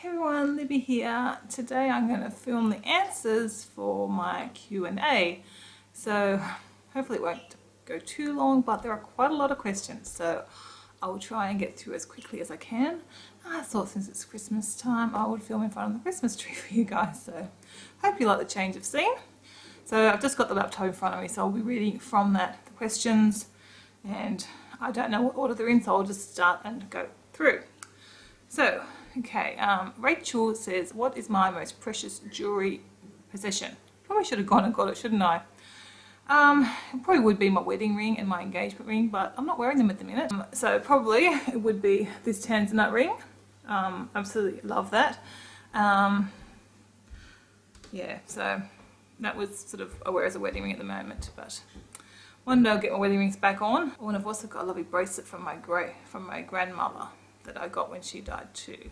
Hey everyone, Libby here. Today I'm going to film the answers for my Q&A. So hopefully it won't go too long, but there are quite a lot of questions, so I will try and get through as quickly as I can. I thought since it's Christmas time I would film in front of the Christmas tree for you guys, so hope you like the change of scene. So I've just got the laptop in front of me, so I'll be reading from that the questions, and I don't know what order they're in, so I'll just start and go through. So, okay, Rachel says, what is my most precious jewellery possession? Probably should have gone and got it, shouldn't I? It probably would be my wedding ring and my engagement ring, but I'm not wearing them at the minute. So probably it would be this tanzanite ring. Absolutely love that. Yeah, so that was sort of, I wear as a wedding ring at the moment, but one day I'll get my wedding rings back on. Oh, and I've also got a lovely bracelet from my grandmother that I got when she died too.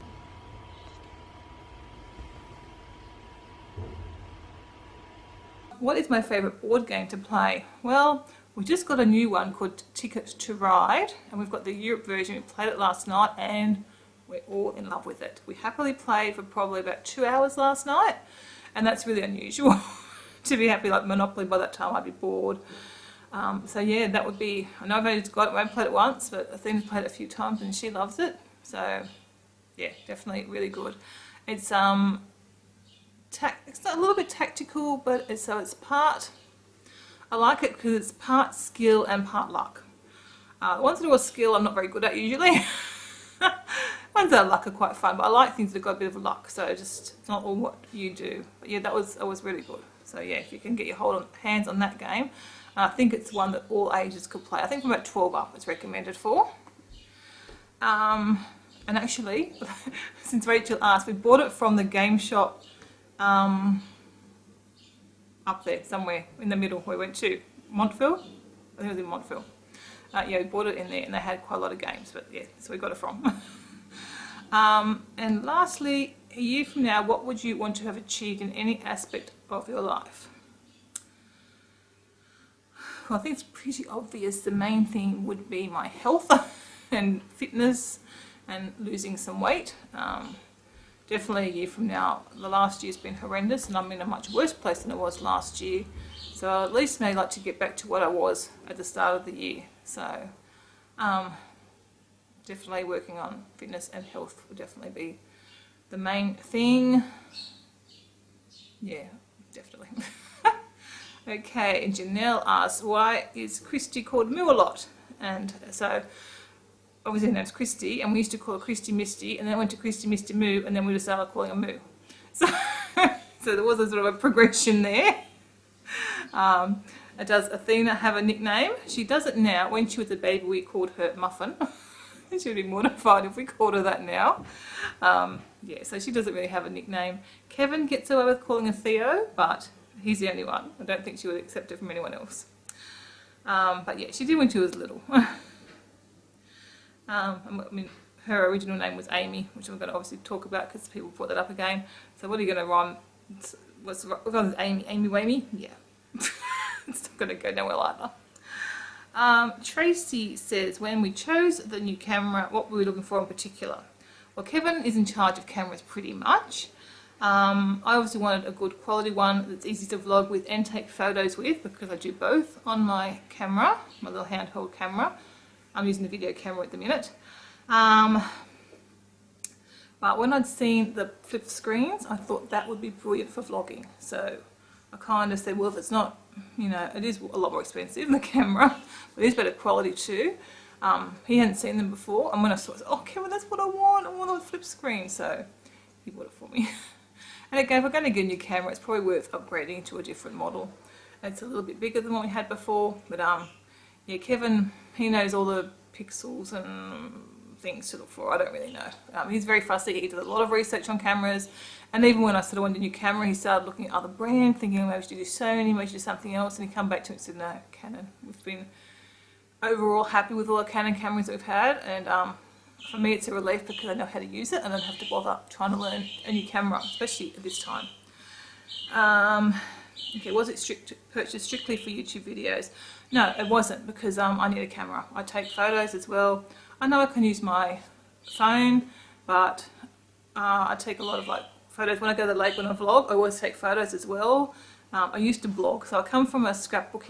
What is my favourite board game to play? Well, we just got a new one called Ticket to Ride, and we've got the Europe version. We played it last night and we're all in love with it. We happily played for probably about 2 hours last night, and that's really unusual to be happy. Like Monopoly, by that time I'd be bored. So yeah, that would be, I know I've only got it, I haven't played it once, but Athena's played it a few times and she loves it. So yeah, definitely really good. It's it's a little bit tactical, but it's part, I like it because it's part skill and part luck. Ones that are skill I'm not very good at usually. Ones that are luck are quite fun, but I like things that have got a bit of luck, so it's not all what you do. But yeah, that was really good. So yeah, if you can get your hands on that game, I think it's one that all ages could play. I think from about 12 up it's recommended for. And actually, since Rachel asked, we bought it from the game shop up there somewhere in the middle. We went to Montville. I think it was in Montville. Yeah, we bought it in there and they had quite a lot of games, but yeah, that's where we got it from. And lastly, a year from now, what would you want to have achieved in any aspect of your life? Well, I think it's pretty obvious. The main thing would be my health and fitness and losing some weight. Definitely a year from now. The last year's been horrendous and I'm in a much worse place than I was last year. So at least maybe like to get back to what I was at the start of the year. So definitely working on fitness and health would definitely be the main thing. Yeah, definitely. Okay, and Janelle asks, why is Christy called Moo a lot? And so obviously her name's Christy, and we used to call her Christy Misty, and then it went to Christy Misty Moo, and then we just started calling her Moo. So, so there was a sort of a progression there. Does Athena have a nickname? She does it now. When she was a baby, we called her Muffin. She would be mortified if we called her that now. Yeah, so she doesn't really have a nickname. Kevin gets away with calling her Theo, but he's the only one. I don't think she would accept it from anyone else. But yeah, she did when she was little. I mean, her original name was Amy, which I'm going to obviously talk about because people brought that up again. So what are you going to rhyme? What's Amy? Amy Wamey? Yeah. It's not going to go nowhere either. Tracy says, when we chose the new camera, what were we looking for in particular? Well, Kevin is in charge of cameras pretty much. I obviously wanted a good quality one that's easy to vlog with and take photos with, because I do both on my camera, my little handheld camera. I'm using the video camera at the minute. But when I'd seen the flip screens, I thought that would be brilliant for vlogging. So I kind of said, well, if it's not, you know, it is a lot more expensive than the camera, but it is better quality too. He hadn't seen them before, and when I saw it, I said, oh, Kevin, that's what I want a flip screen. So he bought it for me. And again, if we're going to get a new camera, it's probably worth upgrading to a different model. It's a little bit bigger than what we had before, but yeah, Kevin, he knows all the pixels and things to look for. I don't really know. He's very fussy. He does a lot of research on cameras, and even when I sort of wanted a new camera, he started looking at other brands, thinking maybe we should do Sony, maybe we should do something else, and he come back to me and said, no, Canon. We've been overall happy with all the Canon cameras that we've had, and for me it's a relief because I know how to use it and I don't have to bother trying to learn a new camera, especially at this time. Okay, was it purchased strictly for YouTube videos? No, it wasn't, because I need a camera. I take photos as well. I know I can use my phone, but I take a lot of like photos. When I go to the lake when I vlog, I always take photos as well. I used to blog, so I come from a scrapbook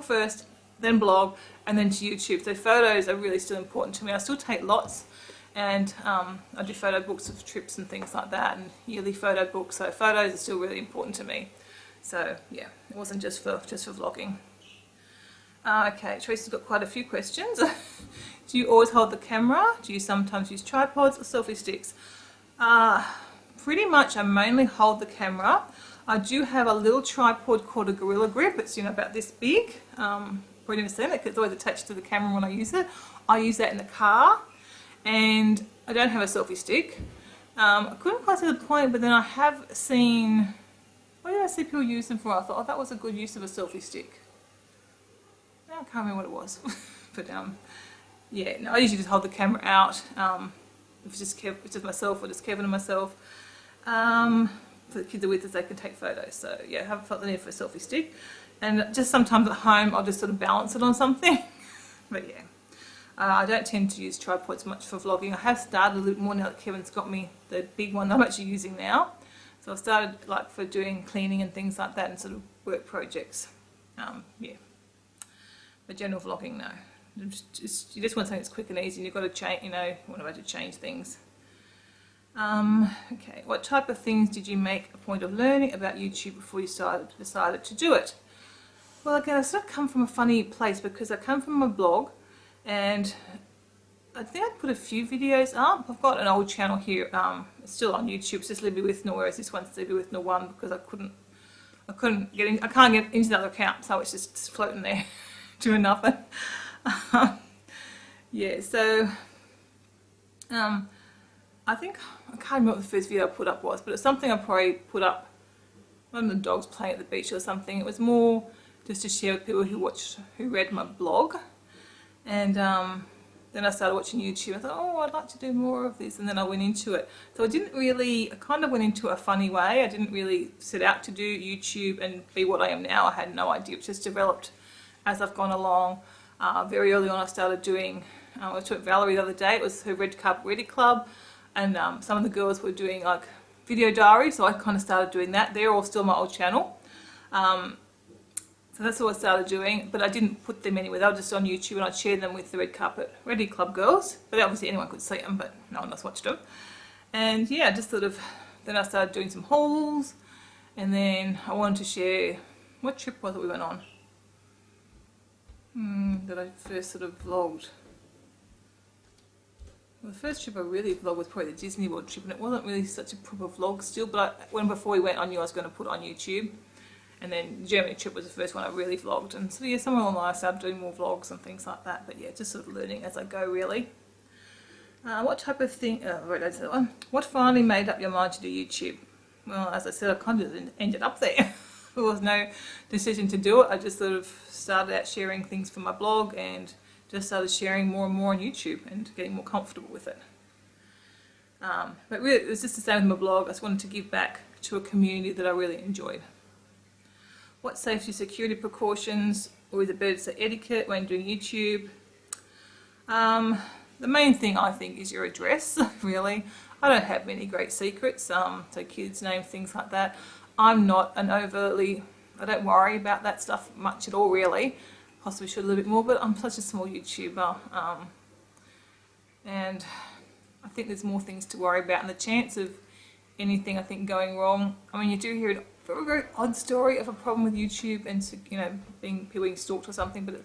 first, then blog, and then to YouTube. So photos are really still important to me. I still take lots, and I do photo books of trips and things like that, and yearly photo books. So photos are still really important to me. So yeah, it wasn't just for vlogging. Okay, Teresa's got quite a few questions. Do you always hold the camera? Do you sometimes use tripods or selfie sticks? Pretty much I mainly hold the camera. I do have a little tripod called a Gorilla Grip. It's, you know, about this big. Probably never seen it because it's always attached to the camera when I use it. I use that in the car, and I don't have a selfie stick. I couldn't quite see the point, but then I have seen, what did I see people use them for? I thought, oh, that was a good use of a selfie stick. I can't remember what it was. But yeah, no, I usually just hold the camera out. If it's just myself or just Kevin and myself. For the kids are with us, they can take photos. So yeah, I haven't felt the need for a selfie stick. And just sometimes at home, I'll just sort of balance it on something. But yeah, I don't tend to use tripods much for vlogging. I have started a little more now that Kevin's got me the big one that I'm actually using now. So I've started like for doing cleaning and things like that and sort of work projects. Yeah. But general vlogging, no. You just want something that's quick and easy, and you've got to change, you know, want to change things. Okay, what type of things did you make a point of learning about YouTube before you decided to do it? Well, again, I sort of come from a funny place because I come from a blog, and I think I put a few videos up. I've got an old channel here. It's still on YouTube. It's just Libby with No, whereas this one's Libby with No 1 because I can't get into the other account, so it's just floating there. Doing nothing. Yeah, so I think I can't remember what the first video I put up was, but it's something I probably put up, one of the dogs playing at the beach or something. It was more just to share with people who read my blog, and then I started watching YouTube. I thought, oh, I'd like to do more of this, and then I went into it. So I kind of went into a funny way. I didn't really set out to do YouTube and be what I am now. I had no idea. It just developed as I've gone along. Very early on I started doing, I was with Valerie the other day, it was her Red Cup Ready Club, and some of the girls were doing like video diary, so I kind of started doing that. They're all still my old channel. So that's what I started doing, but I didn't put them anywhere. They were just on YouTube, and I'd share them with the Red Carpet Ready Club girls, but obviously anyone could see them, but no one else watched them. And yeah, just sort of, then I started doing some hauls, and then I wanted to share, what trip was it we went on? That I first sort of vlogged. Well, the first trip I really vlogged was probably the Disney World trip, and it wasn't really such a proper vlog still, but before we went I knew I was going to put it on YouTube. And then the Germany trip was the first one I really vlogged, and so yeah, somewhere along the line I started doing more vlogs and things like that, but yeah, just sort of learning as I go really. What type of thing, what finally made up your mind to do YouTube? Well, as I said, I kind of ended up there. There was no decision to do it. I just sort of started out sharing things from my blog and just started sharing more and more on YouTube and getting more comfortable with it. But really, it was just the same with my blog. I just wanted to give back to a community that I really enjoyed. What safety security precautions, or is it better to say etiquette when doing YouTube? The main thing I think is your address, really. I don't have many great secrets, so kids' names, things like that. I'm not an overly, I don't worry about that stuff much at all really. Possibly should a little bit more, but I'm such a small YouTuber. And I think there's more things to worry about, and the chance of anything I think going wrong, I mean you do hear a very, very odd story of a problem with YouTube and, you know, people being stalked or something, but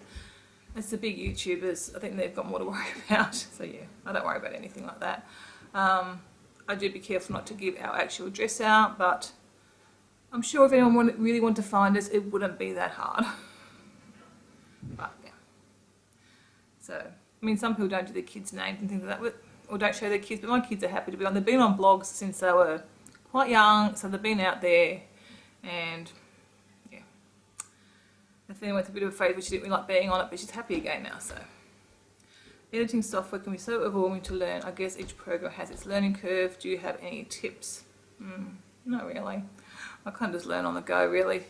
it's the big YouTubers, I think they've got more to worry about. So yeah, I don't worry about anything like that. I do be careful not to give our actual address out, but I'm sure if anyone really wanted to find us, it wouldn't be that hard. But yeah. So, I mean, some people don't do their kids' names and things like that, or don't show their kids, but my kids are happy to be on. They've been on blogs since they were quite young, so they've been out there, and yeah. If anyone's a bit of a phase where she didn't really like being on it, but she's happy again now, so. Editing software can be so overwhelming to learn. I guess each program has its learning curve. Do you have any tips? Not really. I kind of just learn on the go really.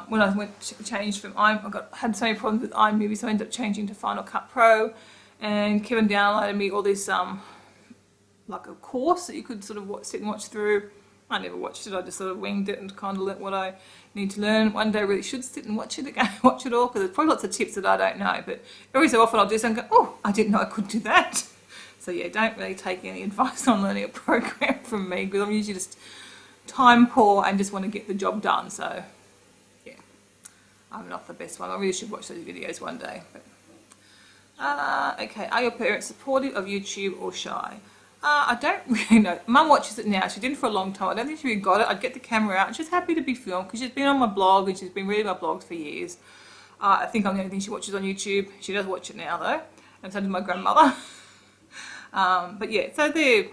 When I changed from had so many problems with iMovie, so I ended up changing to Final Cut Pro, and Kevin downloaded me all this like a course that you could sort of sit and watch through. I never watched it. I just sort of winged it and kind of learnt what I need to learn. One day I really should sit and watch it again, watch it all, because there's probably lots of tips that I don't know. But every so often I'll do something and go, oh, I didn't know I could do that. So yeah, don't really take any advice on learning a program from me, because I'm usually just time poor and just want to get the job done. So yeah, I'm not the best one. I really should watch those videos one day. But, okay, are your parents supportive of YouTube or shy? I don't really know. Mum watches it now. She didn't for a long time. I don't think she really got it. I'd get the camera out and she's happy to be filmed because she's been on my blog and she's been reading my blogs for years. I think I'm the only thing she watches on YouTube. She does watch it now though, and so does my grandmother. But yeah, so they're,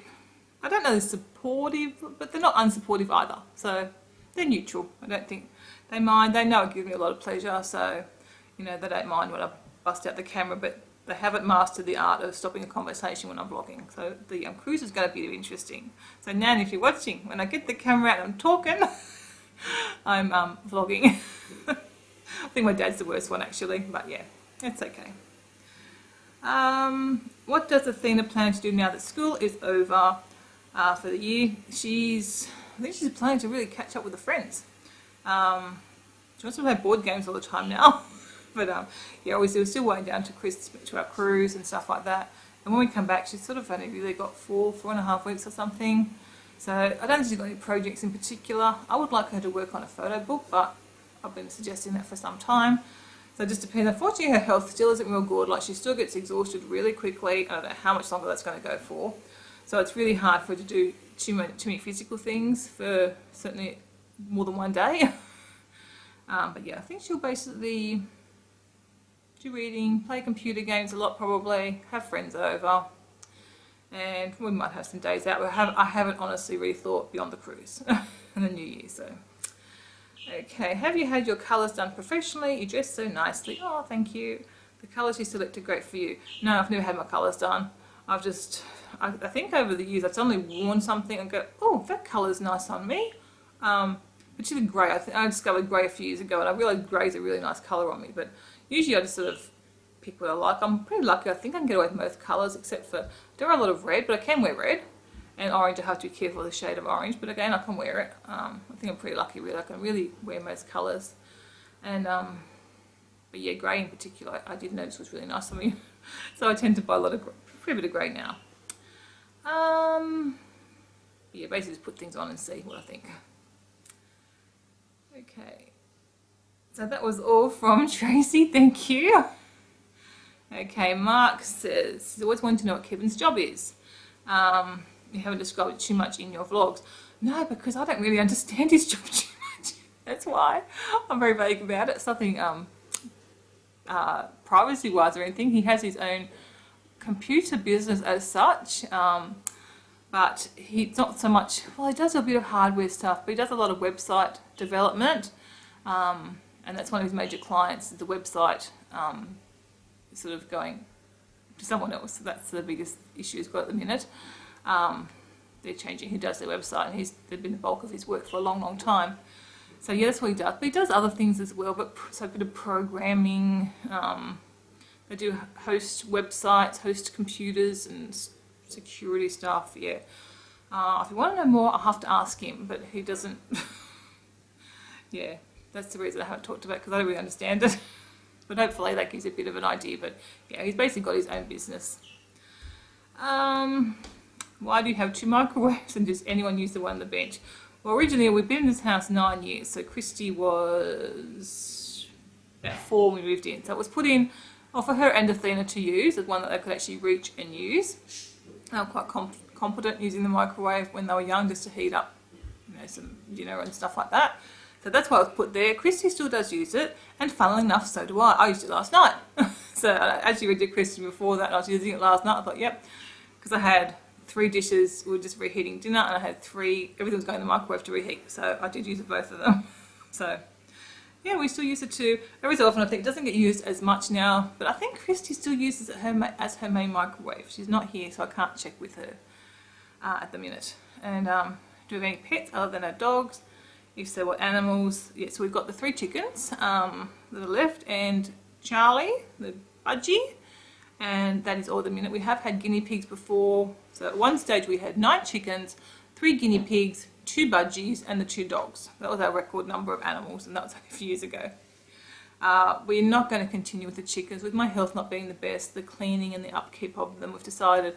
I don't know, they're supportive, but they're not unsupportive either. So they're neutral. I don't think they mind. They know it gives me a lot of pleasure, so you know, they don't mind when I bust out the camera, but they haven't mastered the art of stopping a conversation when I'm vlogging. So the cruise is going to be interesting. So Nan, if you're watching, when I get the camera out and I'm talking, I'm vlogging. I think my dad's the worst one actually, but yeah, it's okay. What does Athena plan to do now that school is over for the year? I think she's planning to really catch up with the friends. She wants to play board games all the time now. But yeah, we're still waiting down to our cruise and stuff like that. And when we come back, she's sort of only really got 4.5 weeks or something. So I don't think she's got any projects in particular. I would like her to work on a photo book, but I've been suggesting that for some time. So it just depends. Unfortunately, her health still isn't real good. Like, she still gets exhausted really quickly. I don't know how much longer that's going to go for. So it's really hard for her to do too many physical things for certainly more than one day. But yeah, I think she'll basically do reading, play computer games a lot probably, have friends over, and we might have some days out. I haven't honestly really thought beyond the cruise and the New Year. So, okay, have you had your colours done professionally? You dress so nicely. Oh, thank you. The colours you selected, great for you. No, I've never had my colours done. I think over the years I've suddenly worn something and go, oh, that colour's nice on me. Particularly grey. I discovered grey a few years ago and I realised grey is a really nice colour on me, but usually I just sort of pick what I like. I'm pretty lucky. I think I can get away with most colours except for, I don't wear a lot of red, but I can wear red. And orange, I have to be careful of the shade of orange, but again, I can wear it. I think I'm pretty lucky really. I can really wear most colours. And, but yeah, grey in particular, I did notice was really nice on me. So I tend to buy pretty bit of grey now. Yeah, basically just put things on and see what I think. Okay. So that was all from Tracy, thank you. Okay, Mark says, he's always wanted to know what Kevin's job is. You haven't described it too much in your vlogs. No, because I don't really understand his job too much. That's why I'm very vague about it. It's nothing privacy-wise or anything. He has his own computer business as such, but he's not so much, well, he does a bit of hardware stuff, but he does a lot of website development. And that's one of his major clients, the website sort of going to someone else. So that's the biggest issue he's got at the minute. They're changing who does their website, and they've been the bulk of his work for a long, long time. So yeah, that's what he does. But he does other things as well, but so a bit of programming. They do host websites, host computers and security stuff, yeah. If you want to know more, I'll have to ask him, but he doesn't, yeah. That's the reason I haven't talked about it, because I don't really understand it. But hopefully that gives you a bit of an idea. But yeah, he's basically got his own business. Why do you have 2 microwaves and does anyone use the one on the bench? Well, originally we've been in this house 9 years, so Christy was about 4 when we moved in. So it was put in for her and Athena to use, as one that they could actually reach and use. They were quite competent using the microwave when they were young, just to heat up, you know, some dinner and stuff like that. So that's why it was put there. Christy still does use it, and funnily enough, so do I. I used it last night. So I actually read to Christy before that, and I was using it last night. I thought, yep, because I had 3 dishes, we were just reheating dinner, and I had everything was going in the microwave to reheat. So I did use both of them. So yeah, we still use it too. Every so often I think it doesn't get used as much now, but I think Christy still uses it as her main microwave. She's not here, so I can't check with her at the minute. And do we have any pets other than our dogs? If so, what animals? Yeah, so we've got the 3 chickens that are left, and Charlie, the budgie, and that is all the minute. We have had guinea pigs before, so at one stage we had 9 chickens, 3 guinea pigs, 2 budgies and the 2 dogs. That was our record number of animals, and that was like a few years ago. We're not going to continue with the chickens. With my health not being the best, the cleaning and the upkeep of them, we've decided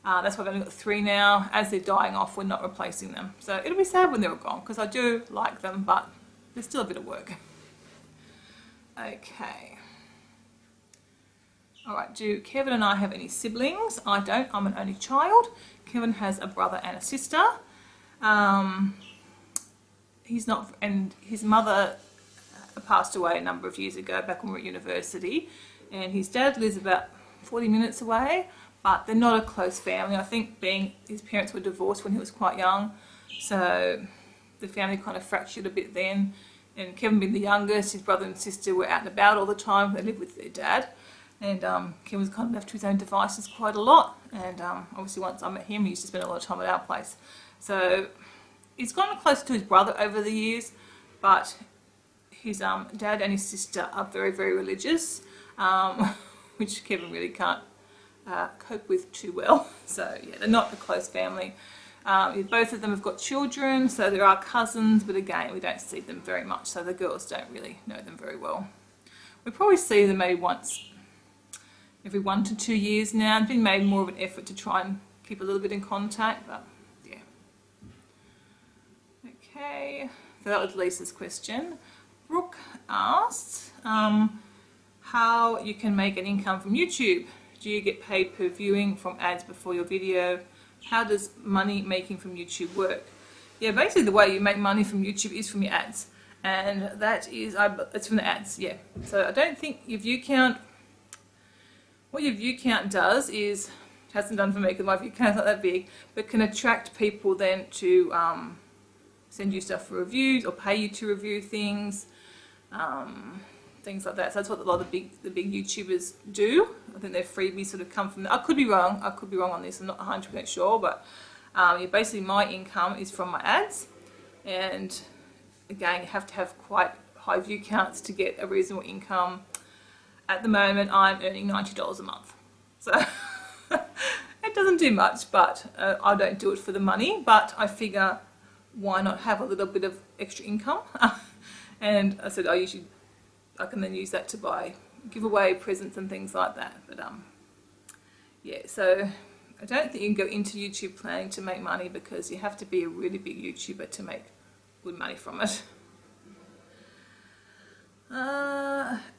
that's why I've only got 3 now. As they're dying off, we're not replacing them. So it'll be sad when they're all gone, because I do like them, but there's still a bit of work. Okay. Alright, do Kevin and I have any siblings? I don't. I'm an only child. Kevin has a brother and a sister. He's not, and his mother passed away a number of years ago, back when we were at university, and his dad lives about 40 minutes away, but they're not a close family. I think his parents were divorced when he was quite young, so the family kind of fractured a bit then, and Kevin being the youngest, his brother and sister were out and about all the time. They lived with their dad, and Kevin was kind of left to his own devices quite a lot, and obviously once I met him, he used to spend a lot of time at our place. So he's gotten close to his brother over the years, but his dad and his sister are very, very religious, which Kevin really can't cope with too well. So yeah, they're not a close family. Both of them have got children, so there are cousins, but again, we don't see them very much, so the girls don't really know them very well. We probably see them maybe once every 1 to 2 years now. It's been made more of an effort to try and keep a little bit in contact, but yeah. Okay, so that was Lisa's question. Brooke asked how you can make an income from YouTube. Do you get paid per viewing from ads before your video? How does money making from YouTube work? Yeah, basically the way you make money from YouTube is from your ads, and that is, it's from the ads, yeah. So I don't think your view count, what your view count does is, hasn't done for me because my view count's not that big, but can attract people then to send you stuff for reviews or pay you to review things, things like that. So that's what a lot of the big YouTubers do. I think their freebies sort of come from that. I could be wrong on this, I'm not 100% sure, but yeah, basically my income is from my ads, and again, you have to have quite high view counts to get a reasonable income. At the moment, I'm earning $90 a month, so it doesn't do much, but I don't do it for the money, but I figure why not have a little bit of extra income. And I said I can then use that to buy giveaway presents and things like that. But yeah, so I don't think you can go into YouTube planning to make money, because you have to be a really big YouTuber to make good money from it.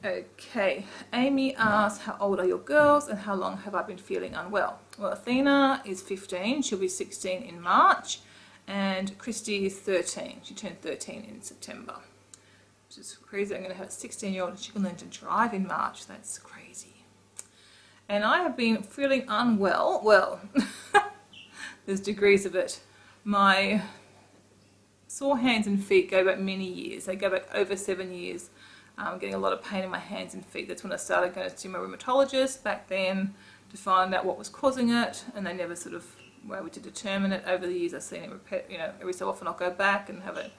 Okay, Amy asked, how old are your girls and how long have I been feeling unwell? Well, Athena is 15, she'll be 16 in March, and Christy is 13. She turned 13 in September, which is crazy. I'm going to have a 16-year-old and she can learn to drive in March. That's crazy. And I have been feeling unwell. Well, there's degrees of it. My sore hands and feet go back many years. They go back over 7 years. I'm getting a lot of pain in my hands and feet. That's when I started going to see my rheumatologist back then to find out what was causing it, and they never sort of were able to determine it. Over the years I've seen it every so often I'll go back and have it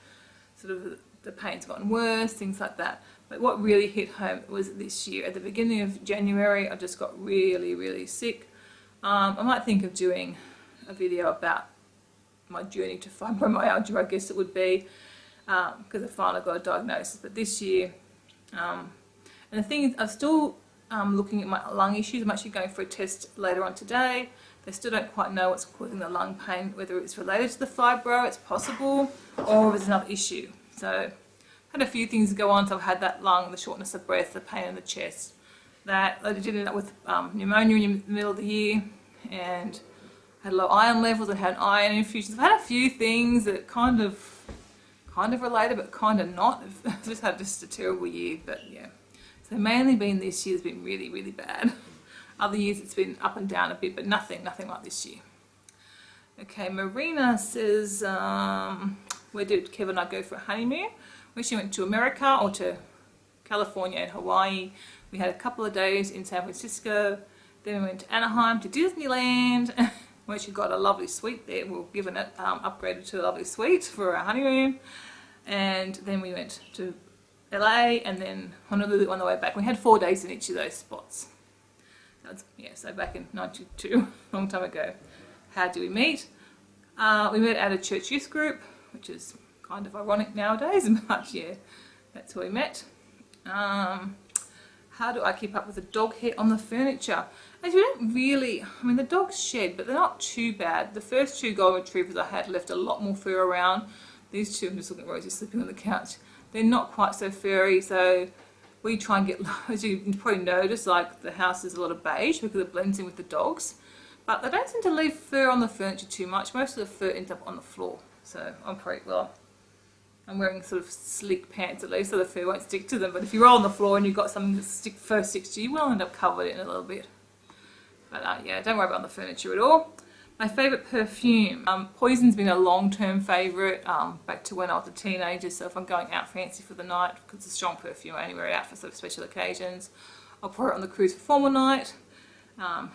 sort of, the pain's gotten worse, things like that. But what really hit home was this year. At the beginning of January, I just got really, really sick. I might think of doing a video about my journey to fibromyalgia, I guess it would be, because I finally got a diagnosis. But this year, and the thing is, I'm still looking at my lung issues. I'm actually going for a test later on today. They still don't quite know what's causing the lung pain, whether it's related to the fibro, it's possible, or if it's another issue. So had a few things go on. So I've had that lung, the shortness of breath, the pain in the chest. That I did end up with pneumonia in the middle of the year, and had low iron levels. I had iron infusions. I've had a few things that kind of related, but kind of not. I've just had a terrible year, but yeah. So mainly been this year's been really, really bad. Other years it's been up and down a bit, but nothing like this year. Okay, Marina says, where did Kevin and I go for a honeymoon? We actually went to America, or to California and Hawaii. We had a couple of days in San Francisco. Then we went to Anaheim, to Disneyland. We actually got a lovely suite there. We were given it, upgraded to a lovely suite for our honeymoon. And then we went to LA and then Honolulu on the way back. We had 4 days in each of those spots. That was Yeah, so back in 92, a long time ago. How do we meet? We met at a church youth group, which is kind of ironic nowadays, but yeah, that's where we met. How do I keep up with the dog hair on the furniture? As you don't really, I mean the dogs shed, but they're not too bad. The first 2 golden retrievers I had left a lot more fur around. These 2, I'm just looking at Rosie sleeping on the couch. They're not quite so furry, so we try and get, as you can probably notice, like the house is a lot of beige because it blends in with the dogs. But they don't seem to leave fur on the furniture too much. Most of the fur ends up on the floor. So I'm pretty well. I'm wearing sort of sleek pants at least, so the fur won't stick to them. But if you roll on the floor and you've got something that fur sticks to you, you will end up covered in a little bit. But yeah, don't worry about the furniture at all. My favourite perfume. Poison's been a long-term favourite, back to when I was a teenager. So if I'm going out fancy for the night, because it's a strong perfume, I only wear it out for sort of special occasions. I'll pour it on the cruise for formal night.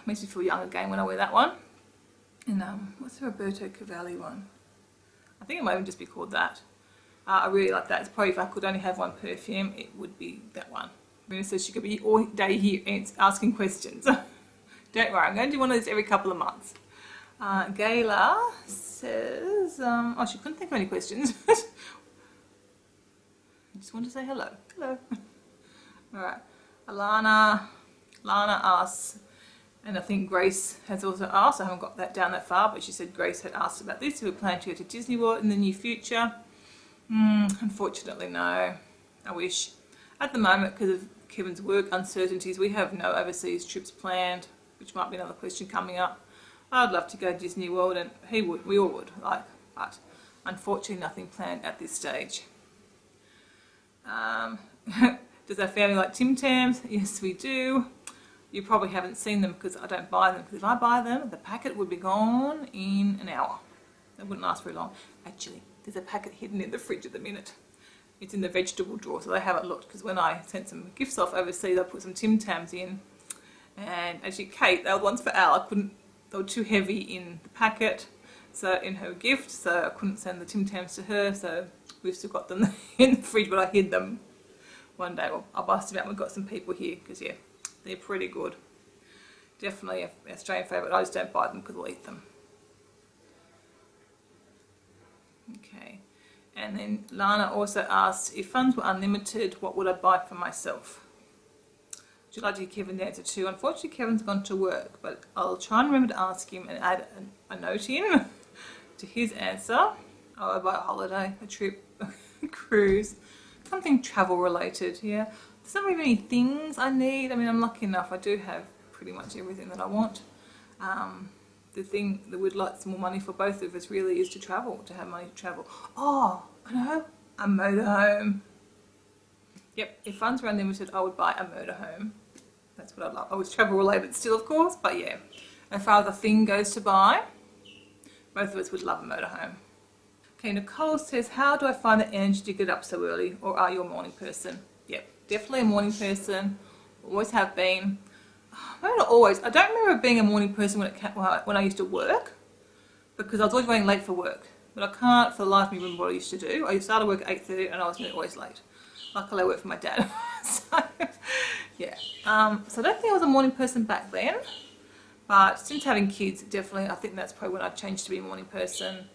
Makes me feel young again when I wear that one. And what's the Roberto Cavalli one? I think it might even just be called that. I really like that. It's probably, if I could only have one perfume, it would be that one. Rena says she could be all day here asking questions. Don't worry, I'm going to do one of these every couple of months. Gayla says, oh, she couldn't think of any questions. I just want to say hello. Hello. Alright. Lana asks, and I think Grace has also asked, I haven't got that down that far, but she said Grace had asked about this. We plan to go to Disney World in the near future. Unfortunately, no. I wish. At the moment, because of Kevin's work uncertainties, we have no overseas trips planned, which might be another question coming up. I'd love to go to Disney World, and he would, we all would, like, but unfortunately nothing planned at this stage. Does our family like Tim Tams? Yes, we do. You probably haven't seen them because I don't buy them, because if I buy them, the packet would be gone in an hour. It wouldn't last very long. Actually, there's a packet hidden in the fridge at the minute. It's in the vegetable drawer, so they haven't looked, because when I sent some gifts off overseas, I put some Tim Tams in. And actually, Kate, they were ones for Al. I couldn't, they were too heavy in the packet, so in her gift, so I couldn't send the Tim Tams to her, so we've still got them in the fridge, but I hid them. One day I'll bust them out. We've got some people here, because yeah, they're pretty good. Definitely an Australian favourite. I just don't buy them because we'll eat them. Okay, and then Lana also asked, if funds were unlimited, what would I buy for myself? Would you like to give Kevin the answer too? Unfortunately, Kevin's gone to work, but I'll try and remember to ask him and add a note in to his answer. Oh, I buy a holiday, a trip, a cruise, something travel related, yeah. There's not really many things I need. I mean, I'm lucky enough, I do have pretty much everything that I want. The thing that we'd like some more money for both of us really is to travel, to have money to travel. Oh, I know, a motorhome. Yep, if funds were unlimited, I would buy a motorhome. That's what I'd love. I was travel related still, of course, but yeah. As far as the thing goes to buy, both of us would love a motorhome. Okay, Nicole says, how do I find the energy to get up so early, or are you a morning person? Yep, definitely a morning person, always have been. Maybe not always. I don't remember being a morning person when I used to work, because I was always running late for work. But I can't for the life of me remember what I used to do. I started work at 8:30 and I was always late. Luckily I worked for my dad. So, yeah. So I don't think I was a morning person back then. But since having kids, definitely, I think that's probably when I changed to be a morning person.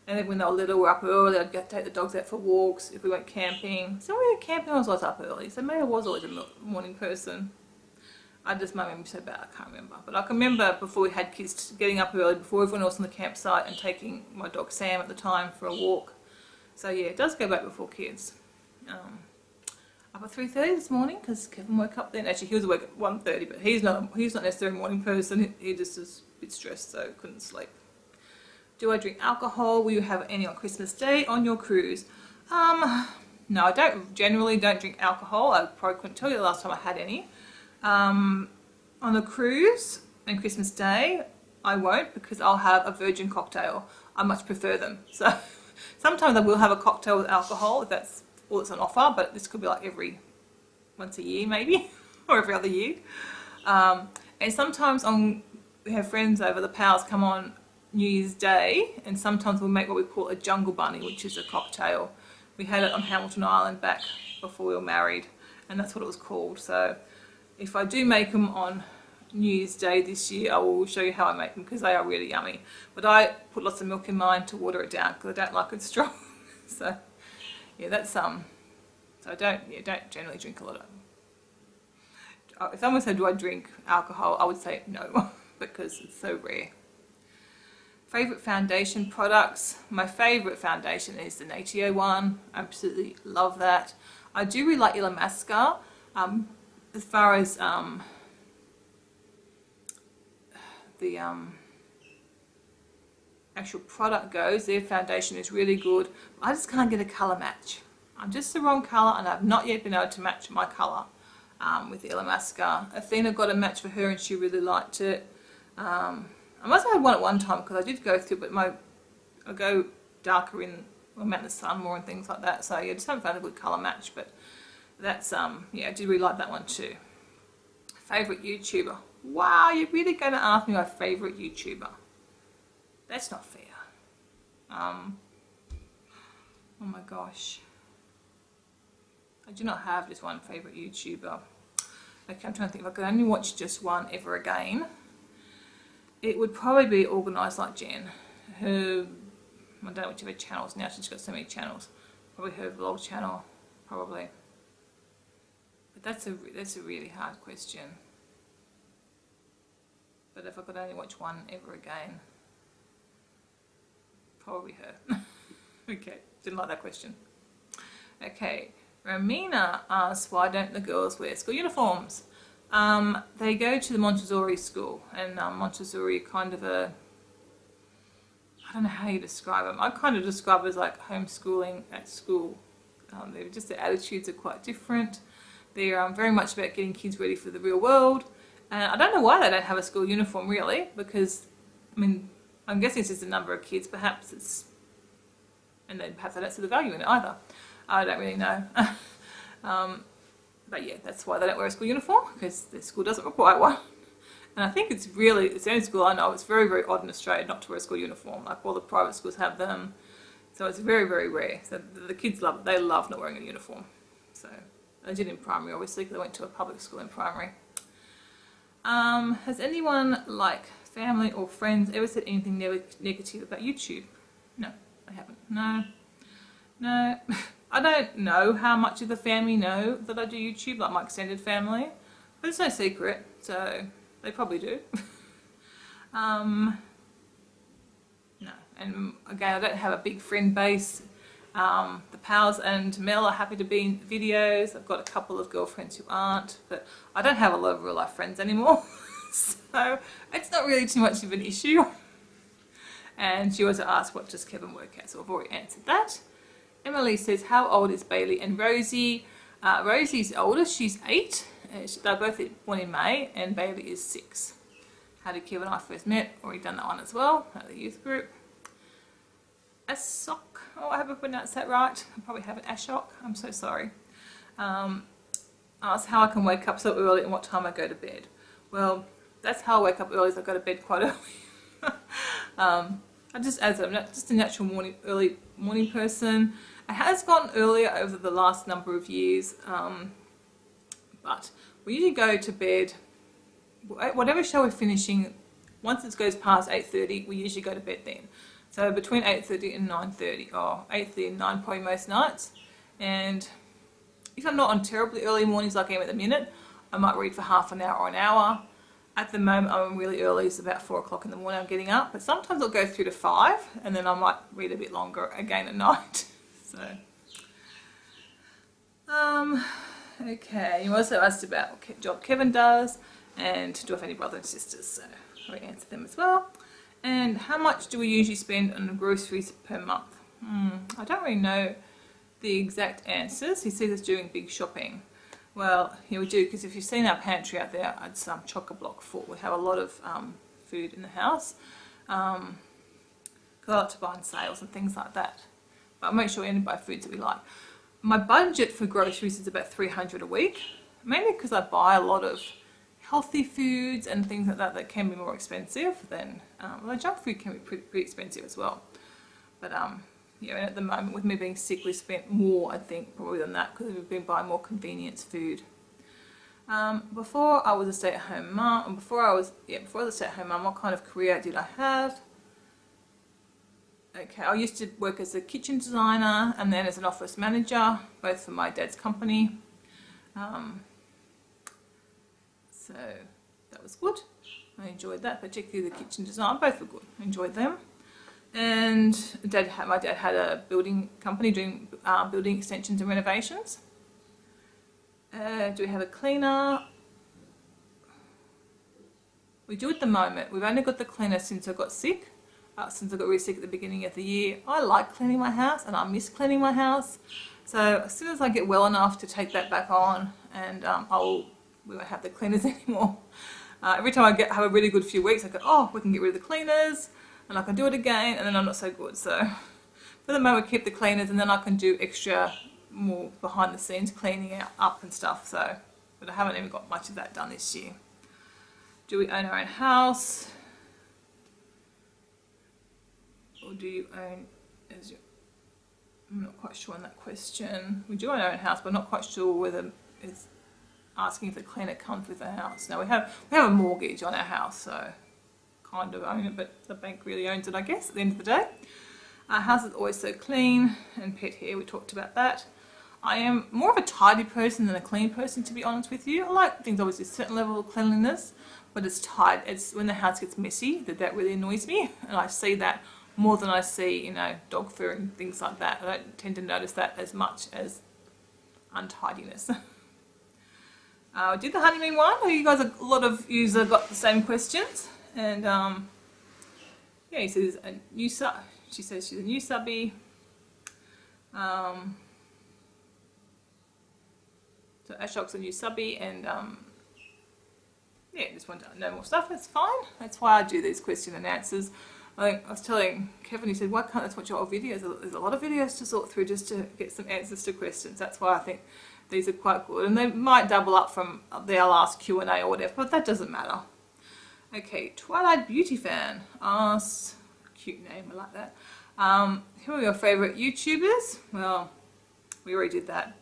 And then when they were little, we were up early. I'd go take the dogs out for walks if we went camping. So when we went camping, I was always up early. So maybe I was always a morning person. My memory's so bad, I can't remember. But I can remember before we had kids, getting up early, before everyone else on the campsite, and taking my dog Sam at the time for a walk. So yeah, it does go back before kids. Up at 3:30 this morning because Kevin woke up then. Actually, he was awake at 1:30, but he's not necessarily a morning person. He just is a bit stressed, so couldn't sleep. Do I drink alcohol? Will you have any on Christmas Day on your cruise? No, I generally don't drink alcohol. I probably couldn't tell you the last time I had any. On the cruise and Christmas Day, I won't, because I'll have a virgin cocktail. I much prefer them. So sometimes I will have a cocktail with alcohol if that's all that's on offer, but this could be like once a year maybe, or every other year. And sometimes we have friends over, the pals come on New Year's Day, and sometimes we'll make what we call a jungle bunny, which is a cocktail. We had it on Hamilton Island back before we were married, and that's what it was called. So if I do make them on New Year's Day this year, I will show you how I make them because they are really yummy. But I put lots of milk in mine to water it down because I don't like it strong. So yeah, that's so I don't generally drink a lot of. If someone said, do I drink alcohol, I would say no because it's so rare. Favourite foundation products. My favourite foundation is the Natio one. I absolutely love that. I do really like Illamasqua. As far as the actual product goes, their foundation is really good. I just can't get a colour match. I'm just the wrong colour and I've not yet been able to match my colour with Illamasqua. Athena got a match for her and she really liked it. I must have had one at one time because I did go through, but I go darker in, I'm out in the sun more and things like that. So yeah, just haven't found a good colour match, but that's, yeah, I did really like that one too. Favourite YouTuber. Wow, you're really going to ask me my favourite YouTuber. That's not fair. Oh my gosh. I do not have just one favourite YouTuber. Okay, I'm trying to think if I could only watch just one ever again. It would probably be Organised Like Jen. Her, I don't know which of her channels now, she's got so many channels. Probably her vlog channel, probably. But that's a really hard question. But if I could only watch one ever again, probably her. Okay, didn't like that question. Okay, Romina asks, why don't the girls wear school uniforms? They go to the Montessori school, and Montessori kind of I don't know how you describe them. I kind of describe it as like homeschooling at school. Their attitudes are quite different. They're very much about getting kids ready for the real world. And I don't know why they don't have a school uniform really, because, I mean, I'm guessing it's just the number of kids, perhaps it's, and then perhaps they don't see the value in it either. I don't really know. But yeah, that's why they don't wear a school uniform, because their school doesn't require one. And I think it's the only school I know, it's very, very odd in Australia not to wear a school uniform. Like all the private schools have them. So it's very, very rare. So the kids love it. They love not wearing a uniform. So I did in primary, obviously, because I went to a public school in primary. Has anyone, like family or friends, ever said anything negative about YouTube? No, I haven't. No. I don't know how much of the family know that I do YouTube, like my extended family, but it's no secret, so they probably do. No, and again, I don't have a big friend base. The pals and Mel are happy to be in videos. I've got a couple of girlfriends who aren't, but I don't have a lot of real life friends anymore. So it's not really too much of an issue. And she also asked, what does Kevin work at? So I've already answered that. Emily says, how old is Bailey and Rosie? Rosie's oldest, she's 8. They're both born in May, and Bailey is 6. How did Kevin and I first met? Already done that one as well, at the youth group. Ashok, oh, I haven't pronounced that right. I probably haven't. Ashok, I'm so sorry. Asked how I can wake up so early and what time I go to bed. Well, that's how I wake up early, is I go to bed quite early. I'm just a natural early morning person. It has gotten earlier over the last number of years, but we usually go to bed, whatever show we're finishing, once it goes past 8:30, we usually go to bed then. So between 8:30 and 9:30, or 8:30 and 9 probably most nights. And if I'm not on terribly early mornings like I am at the minute, I might read for half an hour or an hour. At the moment I'm really early, it's about 4 o'clock in the morning I'm getting up, but sometimes I'll go through to 5 and then I might read a bit longer again at night. So, okay, you also asked about what job Kevin does and do I have any brothers and sisters, so I answered them as well. And how much do we usually spend on groceries per month? I don't really know the exact answers. He says it's doing big shopping. Well, yeah, we do, because if you've seen our pantry out there, it's chock-a-block full. We have a lot of food in the house. Got a lot to buy on sales and things like that. But I'll make sure we only buy foods that we like. My budget for groceries is about $300 a week, mainly because I buy a lot of healthy foods and things like that that can be more expensive than, well, junk food can be pretty expensive as well. But yeah, and at the moment with me being sick, we spent more, I think, probably than that, because we've been buying more convenience food. Before I was a stay-at-home mum, and before I was a stay-at-home mum, what kind of career did I have? Okay, I used to work as a kitchen designer and then as an office manager, both for my dad's company. So that was good. I enjoyed that, particularly the kitchen design. Both were good. I enjoyed them. And my dad had a building company doing building extensions and renovations. Do we have a cleaner? We do at the moment. We've only got the cleaner since I got sick. Since I got really sick at the beginning of the year. I like cleaning my house and I miss cleaning my house. So as soon as I get well enough to take that back on, and we won't have the cleaners anymore. Every time I have a really good few weeks, I go, oh, we can get rid of the cleaners, and I can do it again, and then I'm not so good. So for the moment, we keep the cleaners, and then I can do extra, more behind the scenes cleaning up and stuff. So, but I haven't even got much of that done this year. Do we own our own house? Or do you own as your... I'm not quite sure on that question. We do own our own house, but I'm not quite sure whether it's asking if the cleaner comes with the house. Now we have a mortgage on our house, so kind of own it, but the bank really owns it, I guess, at the end of the day. Our house is always so clean, and pet hair, we talked about that. I am more of a tidy person than a clean person, to be honest with you. I like things, obviously, a certain level of cleanliness, but it's tight. It's when the house gets messy that really annoys me, and I see that more than I see, dog fur and things like that. I don't tend to notice that as much as untidiness. Did the honeymoon one? You guys, a lot of you got the same questions, and yeah, he says a new sub. She says she's a new subby. So Ashok's a new subby, and yeah, just want to know more stuff. It's fine. That's why I do these question and answers. I was telling Kevin, he said, why can't I watch your old videos? There's a lot of videos to sort through just to get some answers to questions. That's why I think these are quite good. And they might double up from their last Q&A or whatever, but that doesn't matter. Okay, Twilight Beauty Fan asks, cute name, I like that. Who are your favourite YouTubers? Well, we already did that.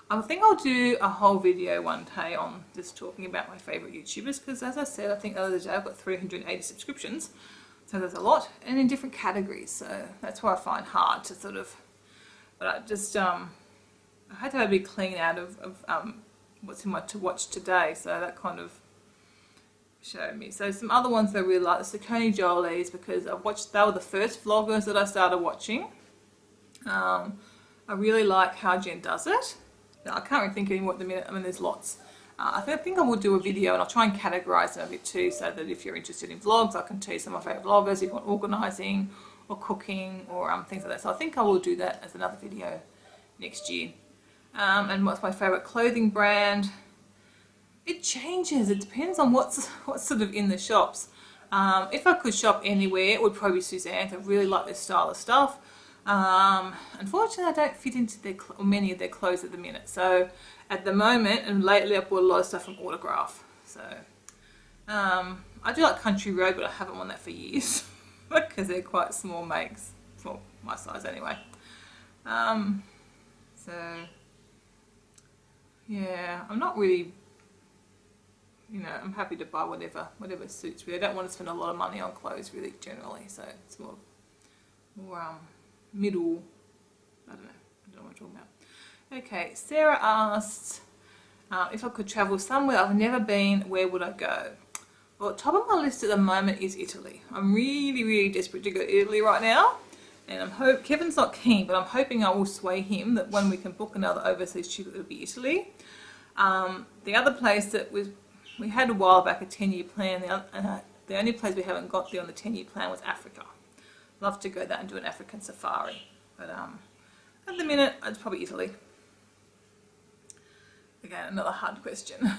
I think I'll do a whole video one day on just talking about my favourite YouTubers, because as I said, I think the other day I've got 380 subscriptions. So there's a lot, and in different categories, so that's why I find hard to sort of, but I just, I had to have a big clean out of what's in my to watch today, so that kind of showed me. So some other ones that I really like, the Saucony Jolies, because they were the first vloggers that I started watching. I really like how Jen does it. Now, I can't really think anymore at the minute, I mean there's lots. I think I will do a video, and I'll try and categorise them a bit too, so that if you're interested in vlogs, I can tell you some of my favourite vloggers, if you want organising or cooking or things like that. So I think I will do that as another video next year. And what's my favourite clothing brand? It changes. It depends on what's sort of in the shops. If I could shop anywhere, it would probably be Suzanne's. I really like their style of stuff. Unfortunately, I don't fit into many of their clothes at the minute. So at the moment, and lately, I've bought a lot of stuff from Autograph. So I do like Country Road, but I haven't worn that for years because they're quite small makes, for my size anyway. So yeah, I'm not really, I'm happy to buy whatever suits me. I don't want to spend a lot of money on clothes really generally. So it's more middle, I don't know what I'm talking about. Okay, Sarah asked, if I could travel somewhere I've never been, where would I go? Well, top of my list at the moment is Italy. I'm really, really desperate to go to Italy right now. And Kevin's not keen, but I'm hoping I will sway him that when we can book another overseas trip, it'll be Italy. The other place that we had a while back, a 10-year plan, the only place we haven't got there on the 10-year plan was Africa. Love to go there and do an African safari. But at the minute, it's probably Italy. Again, another hard question.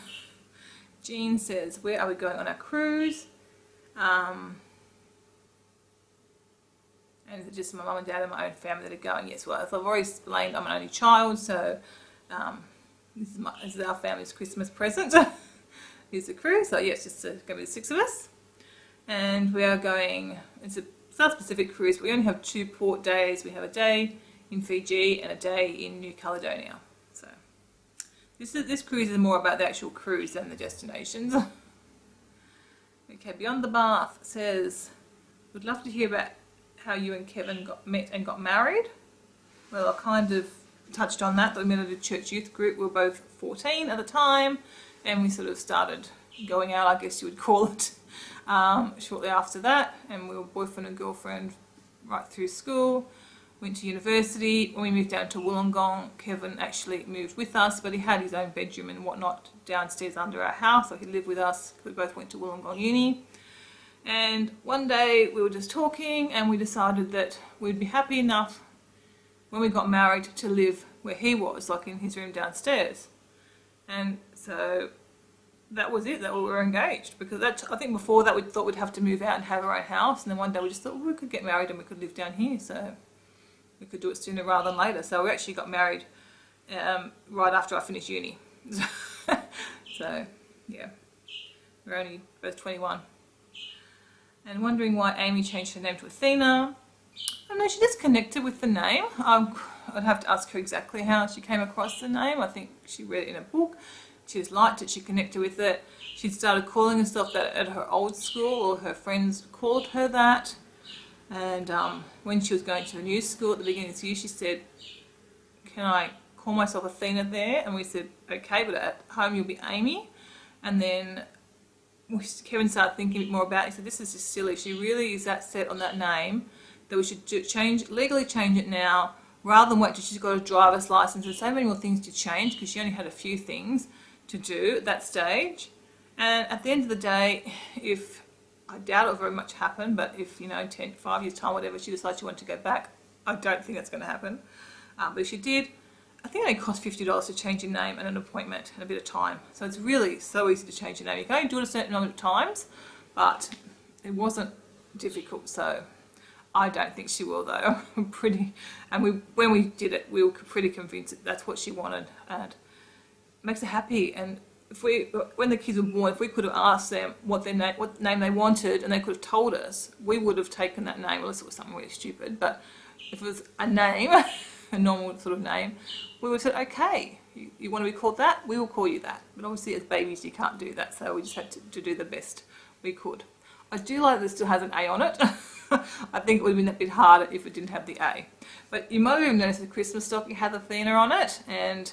Jean says, where are we going on our cruise? And is it just my mum and dad and my own family that are going? Yes, well, as I've already explained, I'm an only child, so this is our family's Christmas present. Here's the cruise, so yes, just going to be the 6 of us. And we are going, it's a South Pacific cruise, but we only have 2 port days. We have a day in Fiji and a day in New Caledonia. So This cruise is more about the actual cruise than the destinations. Okay, Beyond the Bath says, would love to hear about how you and Kevin met and got married. Well, I kind of touched on that we met at a church youth group. We were both 14 at the time, and we sort of started going out, I guess you would call it, shortly after that. And we were boyfriend and girlfriend right through school. Went to university. When we moved down to Wollongong, Kevin actually moved with us, but he had his own bedroom and whatnot downstairs under our house, so he lived with us. We both went to Wollongong Uni. And one day we were just talking, and we decided that we'd be happy enough when we got married to live where he was, like in his room downstairs. And so that was it, that we were engaged, because I think before that we thought we'd have to move out and have our own house, and then one day we just thought, well, we could get married and we could live down here, so we could do it sooner rather than later. So we actually got married right after I finished uni. So yeah, we're only both 21. And wondering why Amy changed her name to Athena. I don't know, she just connected with the name. I'd have to ask her exactly how she came across the name. I think she read it in a book. She just liked it, she connected with it. She started calling herself that at her old school, or her friends called her that. And when she was going to the new school at the beginning of this year, she said, can I call myself Athena there? And we said, okay, but at home you'll be Amy. And then Kevin started thinking a bit more about it. He said, this is just silly. She really is that set on that name that we should legally change it now, rather than wait till she's got a driver's license. There's so many more things to change, because she only had a few things to do at that stage. And at the end of the day, if, I doubt it will very much happen, but if, 5 years time, whatever, she decides she wanted to go back, I don't think that's going to happen. But if she did, I think it only costs $50 to change your name and an appointment and a bit of time. So it's really so easy to change your name. You can only do it a certain number of times, but it wasn't difficult, so I don't think she will, though. When we did it, we were pretty convinced that that's what she wanted, and it makes her happy. And when the kids were born, if we could have asked them what name they wanted, and they could have told us, we would have taken that name, unless it was something really stupid. But if it was a name, a normal sort of name, we would have said, okay, you want to be called that? We will call you that. But obviously as babies you can't do that, so we just had to do the best we could. I do like that it still has an A on it. I think it would have been a bit harder if it didn't have the A. But you might have even noticed the Christmas stocking had Athena on it, and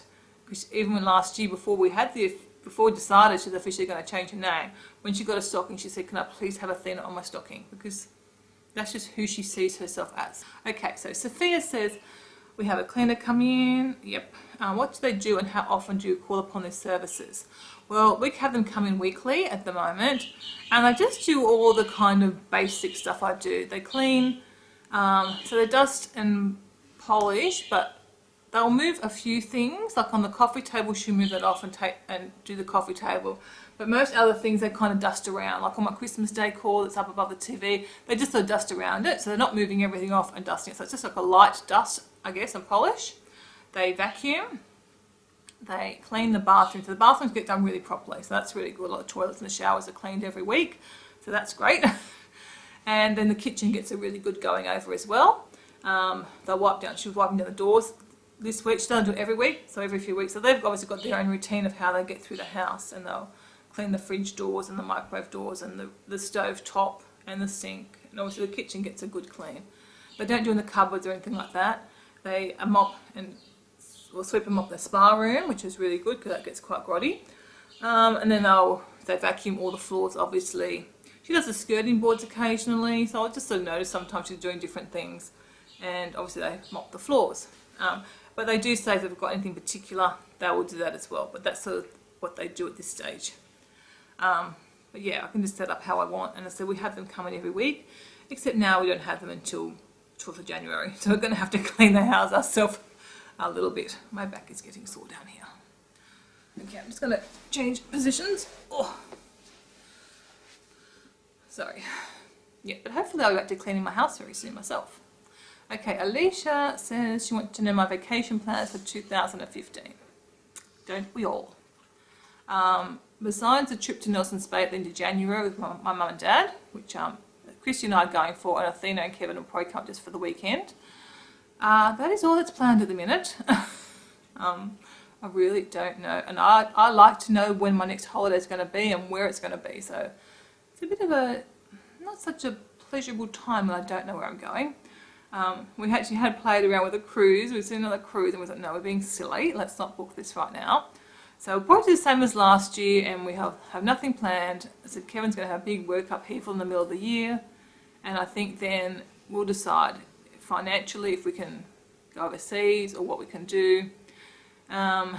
even when last year, before we decided she was officially going to change her name, when she got a stocking she said, can I please have Athena on my stocking, because that's just who she sees herself as. Okay, so Sophia says, we have a cleaner come in. Yep. What do they do, and how often do you call upon their services? Well, we have them come in weekly at the moment, and I just do all the kind of basic stuff I do. They clean, so they dust and polish, but they'll move a few things, like on the coffee table she'll move that off and do the coffee table. But most other things they kind of dust around, like on my Christmas decor that's up above the TV, they just sort of dust around it, so they're not moving everything off and dusting it. So it's just like a light dust, I guess, and polish. They vacuum. They clean the bathroom. So the bathrooms get done really properly, so that's really good. Like the toilets and the showers are cleaned every week, so that's great. And then the kitchen gets a really good going over as well. They'll wipe down, she was wiping down the doors this week. She doesn't do it every week, so every few weeks. So they've obviously got their own routine of how they get through the house, and they'll clean the fridge doors and the microwave doors and the stove top and the sink. And obviously the kitchen gets a good clean. They don't do in the cupboards or anything like that. They mop and sweep and mop the spa room, which is really good because that gets quite grotty. And then they vacuum all the floors, obviously. She does the skirting boards occasionally, so I just sort of notice sometimes she's doing different things. And obviously they mop the floors. But they do say if they've got anything particular, they will do that as well. But that's sort of what they do at this stage. But yeah, I can just set up how I want. And I said we have them come in every week, except now we don't have them until 12th of January. So we're going to have to clean the house ourselves a little bit. My back is getting sore down here. Okay, I'm just going to change positions. Oh, sorry. Yeah, but hopefully I'll be back to cleaning my house very soon myself. Okay, Alicia says she wants to know my vacation plans for 2015. Don't we all? Besides the trip to Nelson's Bay at the end of January with my mum and dad, which Christy and I are going for, and Athena and Kevin will probably come just for the weekend. That is all that's planned at the minute. I really don't know. And I like to know when my next holiday is going to be and where it's going to be. So it's a bit of a, not such a pleasurable time when I don't know where I'm going. We actually had played around with a cruise. We've seen another cruise and we thought, no, we're being silly. Let's not book this right now. So we'll probably do the same as last year, and we have nothing planned. I said Kevin's going to have a big work upheaval in the middle of the year, and I think then we'll decide financially if we can go overseas or what we can do. I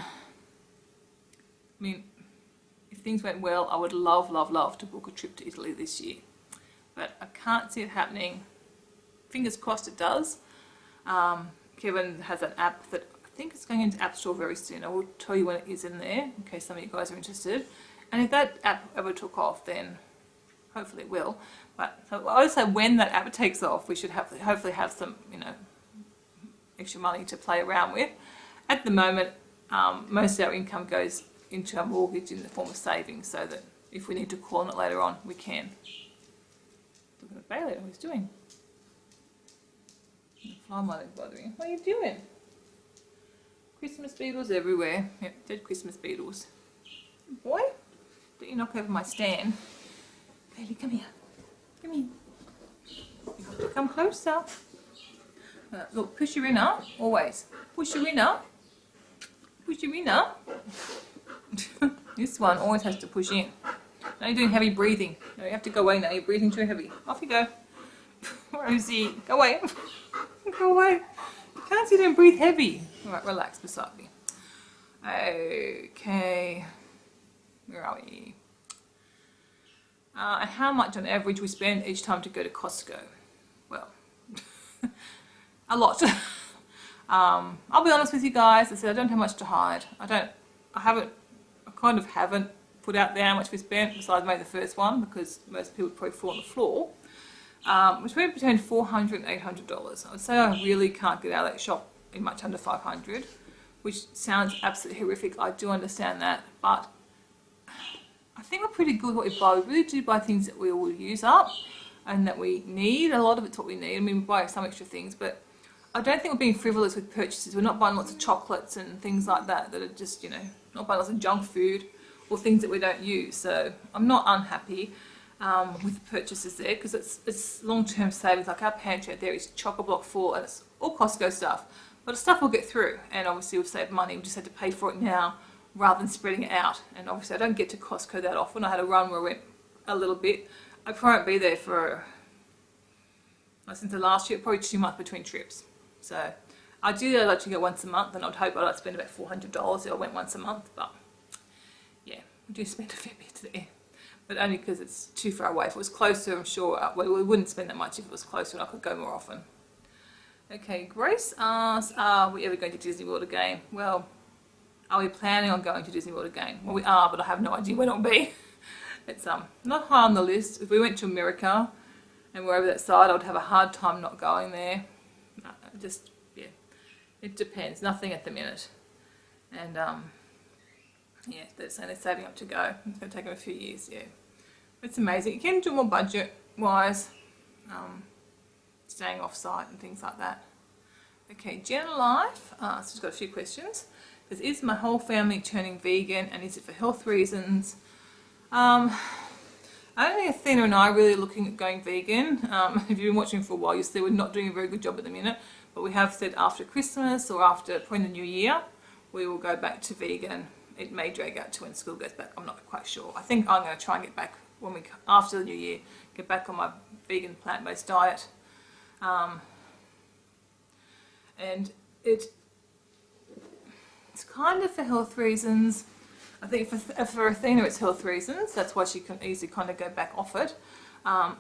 mean, if things went well, I would love, love, love to book a trip to Italy this year, but I can't see it happening. Fingers crossed it does. Kevin has an app that I think it's going into App Store very soon. I will tell you when it is in there in case some of you guys are interested. And if that app ever took off, then hopefully it will. But so I would say when that app takes off, we should hopefully have some, extra money to play around with. At the moment, most of our income goes into our mortgage in the form of savings, so that if we need to call on it later on, we can. Look at Bailey, what he's doing. The fly might be bothering him. What are you doing? Christmas beetles everywhere. Yep, dead Christmas beetles. Boy, don't you knock over my stand. Bailey, come here. Come here. You have to come closer. Look, push your inner, always. Push your inner. Push your inner. This one always has to push in. Now you're doing heavy breathing. No, you have to go away now. You're breathing too heavy. Off you go. Rosie, go away. Go away. You can't sit there and breathe heavy. Alright, relax beside me. Okay. Where are we? And how much on average we spend each time to go to Costco? Well, a lot. I'll be honest with you guys. I said I don't have much to hide. I kind of haven't put out there how much we spent besides maybe the first one, because most people would probably fall on the floor. Which would be between $400 and $800. I would say I really can't get out of that shop in much under $500, which sounds absolutely horrific. I do understand that, but I think we're pretty good at what we buy. We really do buy things that we will use up and that we need. A lot of it's what we need. I mean, we buy some extra things, but I don't think we're being frivolous with purchases. We're not buying lots of chocolates and things like that that are just, not buying lots of junk food or things that we don't use. So I'm not unhappy with the purchases there, because it's long-term savings. Like our pantry out there is chock-a-block full, and it's all Costco stuff. But the stuff we'll get through, and obviously we've saved money. We just had to pay for it now rather than spreading it out. And obviously I don't get to Costco that often. I had a run where I went a little bit. I probably won't be there for, since the last year, probably 2 months between trips. So ideally I'd like to go once a month, and I'd hope I'd like to spend about $400 if I went once a month. But yeah, we do spend a fair bit there. But only because it's too far away. If it was closer, I'm sure we wouldn't spend that much if it was closer and I could go more often. Okay, Grace asks, are we ever going to Disney World again? Well, are we planning on going to Disney World again? Well, we are, but I have no idea when it'll be. It's not high on the list. If we went to America and we're over that side, I would have a hard time not going there. Yeah, it depends. Nothing at the minute. And yeah, they're saying they're saving up to go. It's going to take them a few years, yeah. It's amazing. You can do more budget-wise, staying off-site and things like that. Okay, Jen Life, so she's got a few questions. Says, is my whole family turning vegan, and is it for health reasons? I don't think Athena and I are really looking at going vegan. If you've been watching for a while, you'll see we're not doing a very good job at the minute, but we have said after Christmas or after probably the new year, we will go back to vegan. It may drag out to when school goes back. I'm not quite sure. I think I'm going to try and get back after the new year, get back on my vegan plant-based diet. And it's kind of for health reasons. I think for Athena it's health reasons. That's why she can easily kind of go back off it.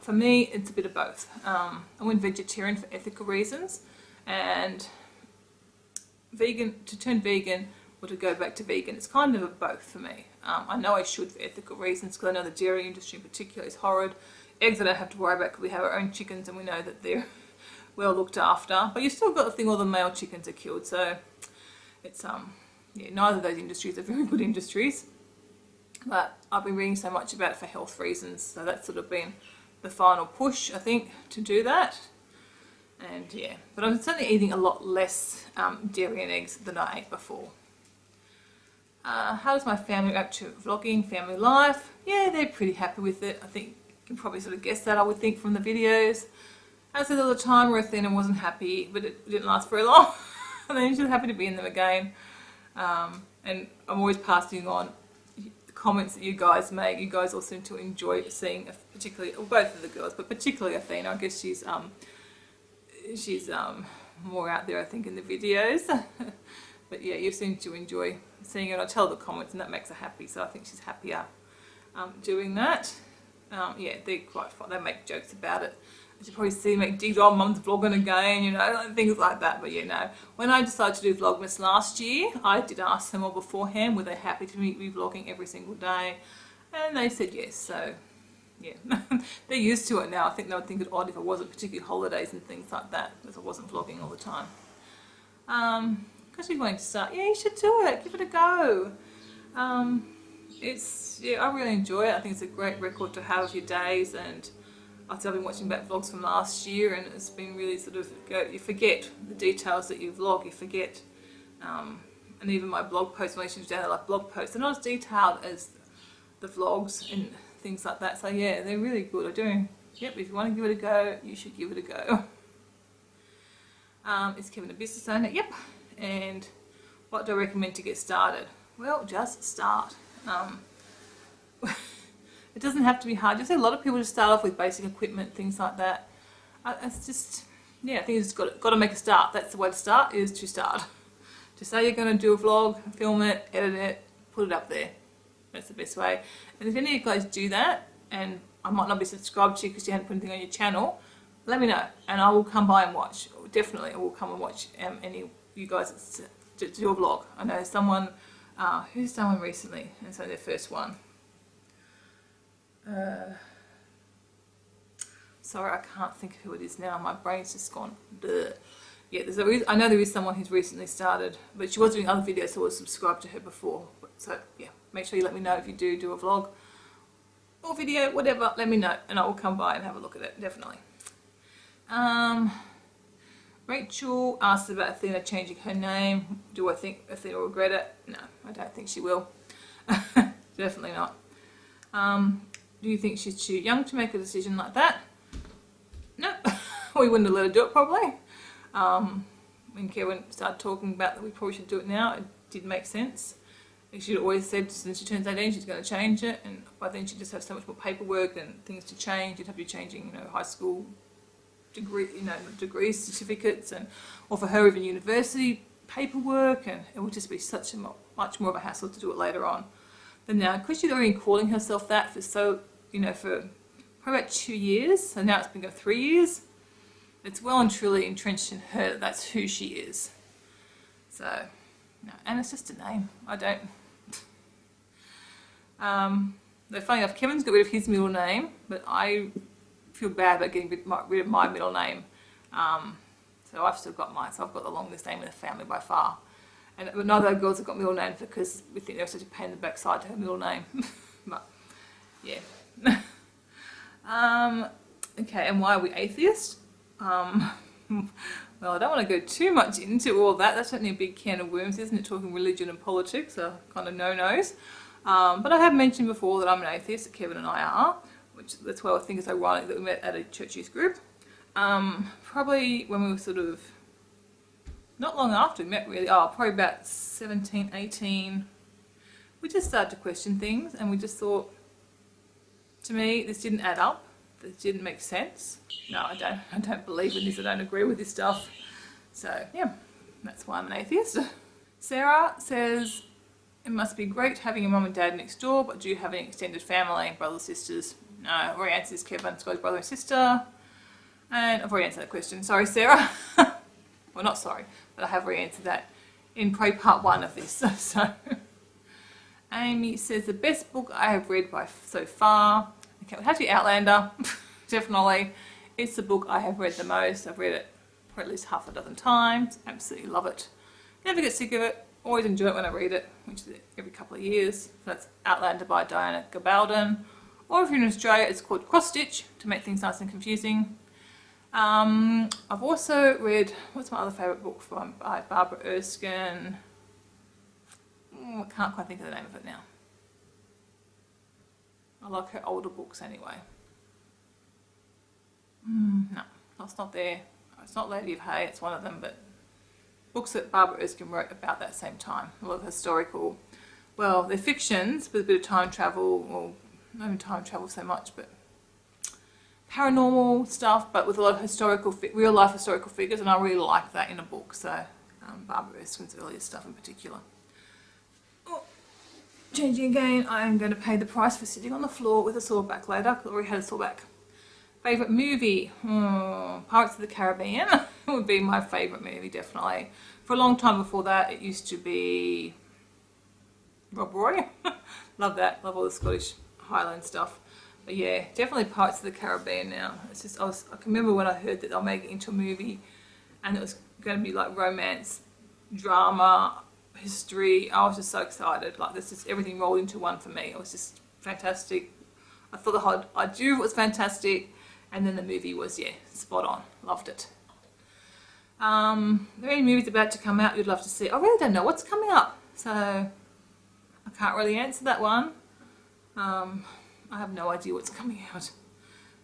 For me, it's a bit of both. I went vegetarian for ethical reasons, and to turn vegan or to go back to vegan, it's kind of a both for me. I know I should for ethical reasons, because I know the dairy industry in particular is horrid. Eggs I don't have to worry about because we have our own chickens and we know that they're well looked after. But you still got the thing, all the male chickens are killed, so it's yeah, neither of those industries are very good industries. But I've been reading so much about it for health reasons, so that's sort of been the final push, I think, to do that. And yeah, but I'm certainly eating a lot less dairy and eggs than I ate before. How does my family react to vlogging, family life? Yeah, they're pretty happy with it. I think you can probably sort of guess that, I would think, from the videos. As I said all the time, Rothina wasn't happy, but it didn't last very long. And then she was happy to be in them again. And I'm always passing on the comments that you guys make. You guys all seem to enjoy seeing, particularly, well, both of the girls, but particularly Athena. I guess she's more out there, I think, in the videos. But yeah, you seem to enjoy seeing it. I tell the comments, and that makes her happy. So I think she's happier doing that. Yeah, they're quite fun. They make jokes about it. As you probably see, make dig, oh, mum's vlogging again, you know, things like that. But you know, when I decided to do Vlogmas last year, I did ask them all beforehand, were they happy to meet me vlogging every single day? And they said yes. So yeah, they're used to it now. I think they would think it odd if it wasn't, particularly holidays and things like that, because I wasn't vlogging all the time. Because she's wanting to start, yeah, you should do it. Give it a go. Yeah, I really enjoy it. I think it's a great record to have of your days, and I've been watching back vlogs from last year, and it's been really sort of, you forget the details that you vlog, you forget, and even my blog posts, when I used to down like blog posts, they're not as detailed as the vlogs and things like that. So yeah, they're really good. I do. Yep, if you want to give it a go, you should give it a go. Is Kevin a business owner? Yep. And what do I recommend to get started? Well, just start. It doesn't have to be hard. Just a lot of people just start off with basic equipment, things like that. It's just, yeah, I think it's got to make a start. That's the way to start, is to start. To say you're going to do a vlog, film it, edit it, put it up there. That's the best way. And if any of you guys do that, and I might not be subscribed to you because you haven't put anything on your channel, let me know, and I will come by and watch. Definitely, I will come and watch any of you guys to do a vlog. I know someone who's done one recently, and so their first one. Sorry, I can't think of who it is now. My brain's just gone. Bleh. Yeah, I know there is someone who's recently started, but she was doing other videos, so I was subscribed to her before. So yeah, make sure you let me know if you do a vlog or video, whatever. Let me know, and I will come by and have a look at it. Definitely. Rachel asked about Athena changing her name. Do I think Athena will regret it? No, I don't think she will. Definitely not. Do you think she's too young to make a decision like that? No, we wouldn't have let her do it probably. When Kevin started talking about that we probably should do it now, it did make sense. She'd always said since she turns 18 she's going to change it, and by then she'd just have so much more paperwork and things to change. You'd have to be changing, you know, high school degree, you know, degrees, certificates, and or for her even university paperwork, and it would just be such a much more of a hassle to do it later on than now. Because she's already calling herself that for for probably about 2 years, so now it's been 3 years. It's well and truly entrenched in her that that's who she is. So, no, and it's just a name. I don't. Though funny enough, Kevin's got rid of his middle name, but I feel bad about getting rid of my middle name. So I've still got mine. So I've got the longest name in the family by far. And neither of the girls have got middle names because we think they're such a pain in the backside to her middle name. But yeah. Okay, and why are we atheists? Well, I don't want to go too much into all that. That's certainly a big can of worms, isn't it? Talking religion and politics are kind of no-nos. But I have mentioned before that I'm an atheist, that Kevin and I are, which that's why I think it's ironic that we met at a church youth group. Probably when we were sort of, not long after we met really, probably about 17, 18, we just started to question things, and we just thought, to me, this didn't add up. This didn't make sense. No, I don't believe in this. I don't agree with this stuff. So yeah, that's why I'm an atheist. Sarah says, it must be great having a mum and dad next door, but do you have any extended family, brothers, sisters? No, I've already answered this. Kevin's got his brother and sister. And I've already answered that question. Sorry, Sarah. Well, not sorry, but I have already answered that in probably part 1 of this. So, Amy says, the best book I have read so far. Okay, it has to be Outlander. Definitely. It's the book I have read the most. I've read it for at least half a dozen times. Absolutely love it. Never get sick of it. Always enjoy it when I read it, which is every couple of years. So that's Outlander by Diana Gabaldon. Or if you're in Australia, it's called Cross Stitch, to make things nice and confusing. I've also read, what's my other favourite book by Barbara Erskine? I can't quite think of the name of it now. I like her older books anyway. No, that's not there. It's not Lady of Hay, it's one of them, but books that Barbara Erskine wrote about that same time. A lot of historical, well, they're fictions with a bit of time travel, or not even time travel so much, but paranormal stuff, but with a lot of historical, real life historical figures, and I really like that in a book. So Barbara Erskine's earlier stuff in particular. Oh, changing again, I am going to pay the price for sitting on the floor with a sore back later, because I already had a sore back. Favourite movie? Pirates of the Caribbean would be my favourite movie, definitely. For a long time before that, it used to be Rob Roy. Love that. Love all the Scottish Highland stuff. But yeah, definitely Pirates of the Caribbean now. It's just, I can remember when I heard that they'll make it into a movie and it was going to be like romance, drama, history. I was just so excited. Like, this is everything rolled into one for me. It was just fantastic. I thought the whole idea was fantastic. And then the movie was, yeah, spot on. Loved it. Are there any movies about to come out you'd love to see? I really don't know what's coming up, so I can't really answer that one. I have no idea what's coming out.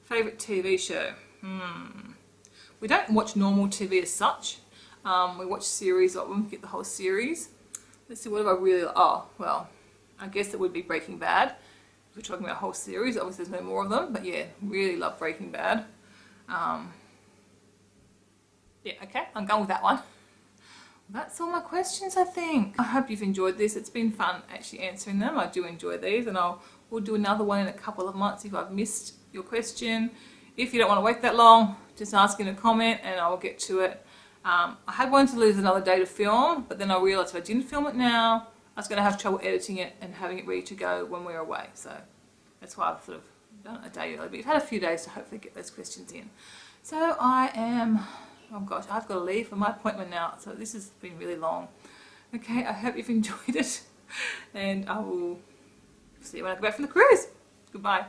Favourite TV show? We don't watch normal TV as such. We watch series, like when we get the whole series. Let's see, what have I really... Oh, well, I guess it would be Breaking Bad. We're talking about a whole series, obviously there's no more of them, but yeah, really love Breaking Bad. Yeah, okay, I'm going with that one. That's all my questions, I think. I hope you've enjoyed this. It's been fun actually answering them. I do enjoy these, and we'll do another one in a couple of months if I've missed your question. If you don't want to wait that long, just ask in a comment and I'll get to it. I had wanted to lose another day to film, but then I realised if I didn't film it now, I was going to have trouble editing it and having it ready to go when we're away. So that's why I've sort of done it a day early. But you've had a few days to hopefully get those questions in. So I am, oh gosh, I've got to leave for my appointment now. So this has been really long. Okay, I hope you've enjoyed it. And I will see you when I go back from the cruise. Goodbye.